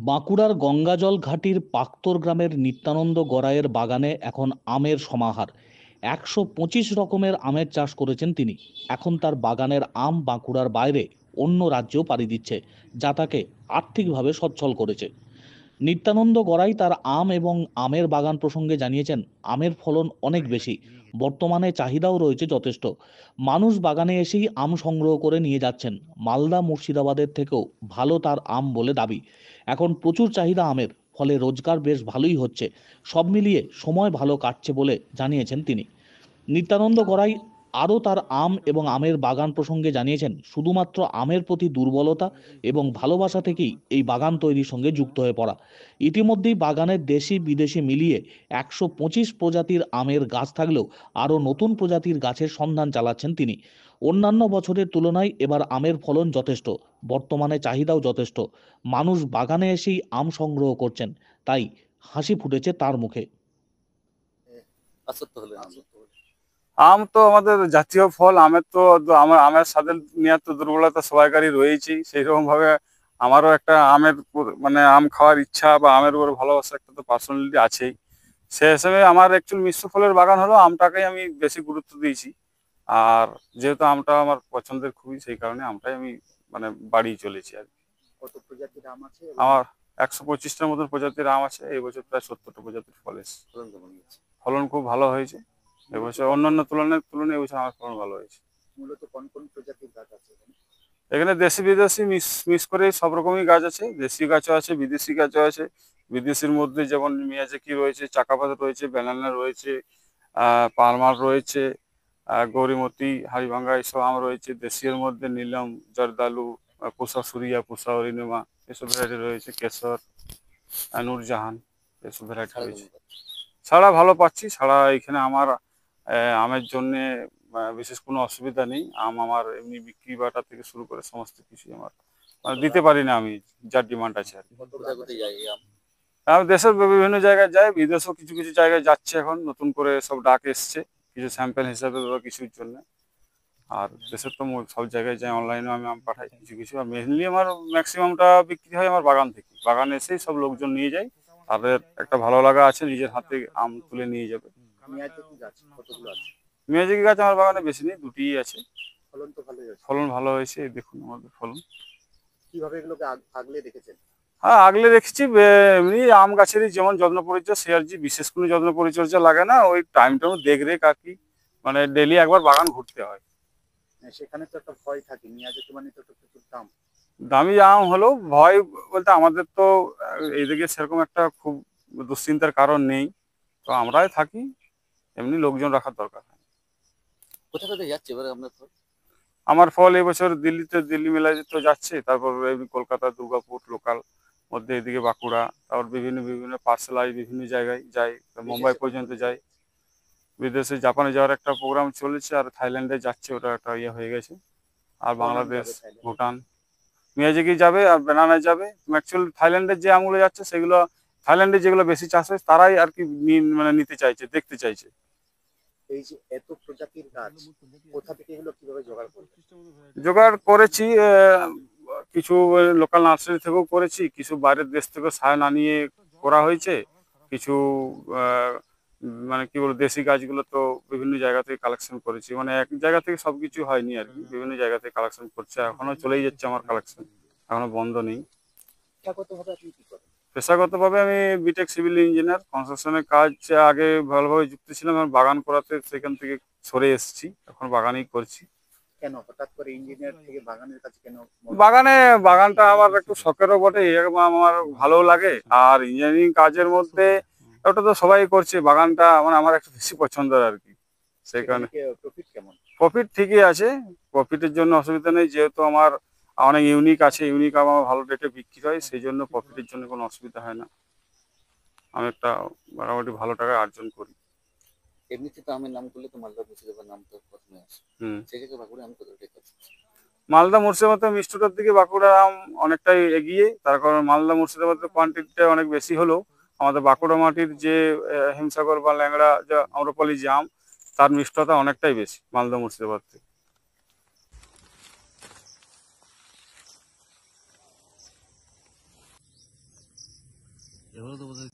বাঁকুড়ার গঙ্গাজল ঘাটির পাক্তর গ্রামের নিত্যানন্দ গড়াইয়ের বাগানে এখন আমের সমাহার। ১২৫ রকমের আমের চাষ করেছেন তিনি। এখন তার বাগানের আম বাঁকুড়ার বাইরে অন্য রাজ্যেও পাড়ি দিচ্ছে, যা তাকে আর্থিকভাবে সচ্ছল করেছে। নিত্যানন্দ গড়াই তার আম এবং আমের বাগান প্রসঙ্গে জানিয়েছেন, আমের ফলন অনেক বেশি, বর্তমানে চাহিদাও রয়েছে যথেষ্ট। মানুষ বাগানে এসেই আম সংগ্রহ করে নিয়ে যাচ্ছেন। মালদা মুর্শিদাবাদের থেকেও ভালো তার আম বলে দাবি। এখন প্রচুর চাহিদা আমের, ফলে রোজগার বেশ ভালোই হচ্ছে। সব মিলিয়ে সময় ভালো কাটছে বলে জানিয়েছেন তিনি। নিত্যানন্দ গড়াই আরও তার আম এবং আমের বাগান প্রসঙ্গে জানিয়েছেন, শুধুমাত্র আমের প্রতি দুর্বলতা এবং ভালোবাসা থেকেই এই বাগান তৈরির সঙ্গে যুক্ত হয়ে পড়া। ইতিমধ্যেই বাগানের দেশি বিদেশি মিলিয়ে ১২৫ প্রজাতির আমের গাছ থাকলেও আরও নতুন প্রজাতির গাছের সন্ধান চালাচ্ছেন তিনি। অন্যান্য বছরের তুলনায় এবার আমের ফলন যথেষ্ট, বর্তমানে চাহিদাও যথেষ্ট। মানুষ বাগানে এসেই আম সংগ্রহ করছেন, তাই হাসি ফুটেছে তার মুখে। আম তো আমাদের জাতীয় ফল। আমের তো আমার আমের স্বাদের নিয়ে তো দুর্বলতা সবাইকারই রয়েছেই। সেই রকম ভাবে আমারও একটা আমের মানে আম খাওয়ার ইচ্ছা বা আমের উপর ভালোবাসা একটা তো পার্সোনালিটি আছেই। সে হিসেবে আমার অ্যাকচুয়ালি মিশ্র ফলের বাগান হলো, আমটাকেই আমি বেশি গুরুত্ব দিয়েছি। আর যেহেতু আমটা আমার পছন্দের খুবই, সেই কারণে আমটাই আমি মানে বাড়িয়ে চলেছি আর কি। কত প্রজাতির আম আছে? আমার ১২৫টার মতন প্রজাতির আম আছে। এই বছর প্রায় ৭০টা প্রজাতির ফল এসেছে। ফলন কেমন হয়েছে? ফলন খুব ভালো হয়েছে এবছর। অন্যান্য তুলনায় এবছর আমার ফলন ভালো হয়েছে। মূলত কোন কোন প্রজাতির গাছ আছে এখানে? এখানে দেশি বিদেশি মিক্স করে সব রকমই গাছ আছে। দেশি গাছও আছে, বিদেশি গাছও আছে। বিদেশির মধ্যে যেমন মিয়াজাকি রয়েছে, চাকাপাতা রয়েছে, ব্যানানা রয়েছে, পালমার রয়েছে, গৌরীমতি, হাড়িভাঙ্গা এইসব আম রয়েছে। দেশীয় মধ্যে নীলম, জর্দালু, পুষা সুরিয়া, পুষা অরিনিমা এসব ভ্যারাইটি রয়েছে। কেশর, নূরজাহান এসব ভ্যারাইটি রয়েছে। ছাড়া ভালো পাচ্ছি। ছাড়া এখানে আমার আমের জন্যে বিশেষ কোনো অসুবিধা নেই। আম আমার এমনি বিক্রি বাটা থেকে শুরু করে সমস্ত কিছুই আমার মানে দিতে পারি না আমি, যার ডিমান্ড আছে আর কি। কোথায় কোথায় যায় এই আম? আমি দেশের বিভিন্ন জায়গায় যাই, বিদেশেও কিছু কিছু জায়গায় যাচ্ছে। এখন নতুন করে সব ডাক এসছে কিছু স্যাম্পেল হিসাবে বা কিছুর জন্য। আর দেশের তো সব জায়গায় যাই, অনলাইনেও আমি আম পাঠাই কিছু কিছু। আর মেনলি আমার ম্যাক্সিমামটা বিক্রি হয় আমার বাগান থেকে। বাগানে এসেই সব লোকজন নিয়ে যায়, তাদের একটা ভালো লাগা আছে, নিজের হাতে আম তুলে নিয়ে যাবে। মিয়াজাকি গাছ কতগুলো আছে? মেয়াজিকি গাছ আমার বাগানে বেশি নেই, দুটিই আছে। ফলন তো ভালোই হয়েছে। ফলন ভালো হয়েছে, এই দেখুন আমাদের ফলন। কিভাবে এগুলোকে আগলে রেখেছেন? হ্যাঁ, আগলে রেখেছি। এমনি আম গাছেরই যেমন যত্ন পরিচর্যা, সে আর কি বিশেষ কোনো যত্ন পরিচর্যা লাগে না। ওই টাইম দেখ রেখ আর কি, মানে ডেলি একবার বাগান ঘুরতে হয়। সেখানে তো একটা ভয় থাকে, মিয়াজাকি মানে তো একটা প্রচুর দাম। দামি আম হলেও ভয় বলতে আমাদের তো এইদিকে সেরকম একটা খুব দুশ্চিন্তার কারণ নেই। তো আমরাই থাকি, এমনি লোকজন রাখার দরকার হয়। কোথায় কোথায় যাচ্ছে এবারে আপনার ফল? আমার ফল এবছর দিল্লি মেলায় তো যাচ্ছে। তারপর এমনি কলকাতা, দুর্গাপুর লোকাল মধ্যে, এদিকে বাঁকুড়া, তারপর বিভিন্ন বিভিন্ন পার্সেলাই বিভিন্ন জায়গায় যাই, মুম্বাই পর্যন্ত যাই। বিদেশে জাপানে যাওয়ার একটা প্রোগ্রাম চলেছে, আর থাইল্যান্ডে যাচ্ছে, ওটা একটা ইয়ে হয়ে গেছে। আর কোন আম বাংলাদেশ, যাবে থাইল্যান্ডে? ভুটান, মিয়াজাকি যাবে আর বেনানায় যাবে। অ্যাকচুয়ালি থাইল্যান্ডের যে আমগুলো যাচ্ছে সেগুলো, থাইল্যান্ডে যেগুলো বেশি চাষ হয় তারাই আর কি মানে নিতে চাইছে, দেখতে চাইছে। এই যে এত প্রজাতির গাছ, কোথা থেকে এগুলো কিভাবে জোগাড় করবেন? জোগাড় করেছি কিছু লোকাল নার্সারি থেকেও করেছি, কিছু বাইরের দেশ থেকেও সাহায্য না নিয়ে করা হয়েছে। কিছু মানে কি বলবো, দেশি গাছগুলো তো বিভিন্ন জায়গা থেকে কালেকশন করেছি। মানে এক জায়গা থেকে সবকিছু হয়নি আর কি, বিভিন্ন জায়গা থেকে কালেকশন করছে। এখনো চলেই যাচ্ছে আমার কালেকশন, এখনো বন্ধ নেই। পেশাগতভাবে আপনি কি করেন? পেশাগতভাবে আমি বিটেক সিভিল ইঞ্জিনিয়ার, কনস্ট্রাকশনের কাজ আগে ভালোভাবে যুক্ত ছিলাম। আমি বাগান করাতে সেখান থেকে সরে এসেছি, এখন বাগানই করছি। কেন হঠাৎ করে ইঞ্জিনিয়ার থেকে বাগানের কাছে কেন বাগানটা আমার একটু শখেরও বটে, এবং আমার ভালো লাগে। আর ইঞ্জিনিয়ারিং কাজের মধ্যে ওটা তো সবাই করছে, বাগানটা মানে আমার একটু বেশি পছন্দের আর কি। সেই কারণে প্রফিট কেমন? প্রফিট ঠিকই আছে, প্রফিটের জন্য অসুবিধা নেই। যেহেতু আমার অনেক ইউনিক আছে, ইউনিক আমার ভালো রেটে বিক্রি হয়, সেই জন্য প্রফিটের জন্য কোনো অসুবিধা হয় না। আমি একটা মোটামুটি ভালো টাকা অর্জন করি। এমনিতে তো আমের নাম করলে তো মালদা মুর্শিদাবাদ নাম তো প্রথমে আসে। হুম। সেক্ষেত্রে বাঁকুড়া আম কতটা ঠিক আছে? মালদা মুর্শিদাবাদ মিষ্টটার দিকে বাঁকুড়া আম অনেকটাই এগিয়ে। তার কারণ মালদা মুর্শিদাবাদের কোয়ান্টিটিটা অনেক বেশি হলেও আমাদের বাঁকুড়া মাটির যে হিমসাগর বা ল্যাংড়া যা আম্রপালি যে আম, তার মিষ্টতা অনেকটাই বেশি মালদা মুর্শিদাবাদ থেকে। এগুলো তো বোধহয়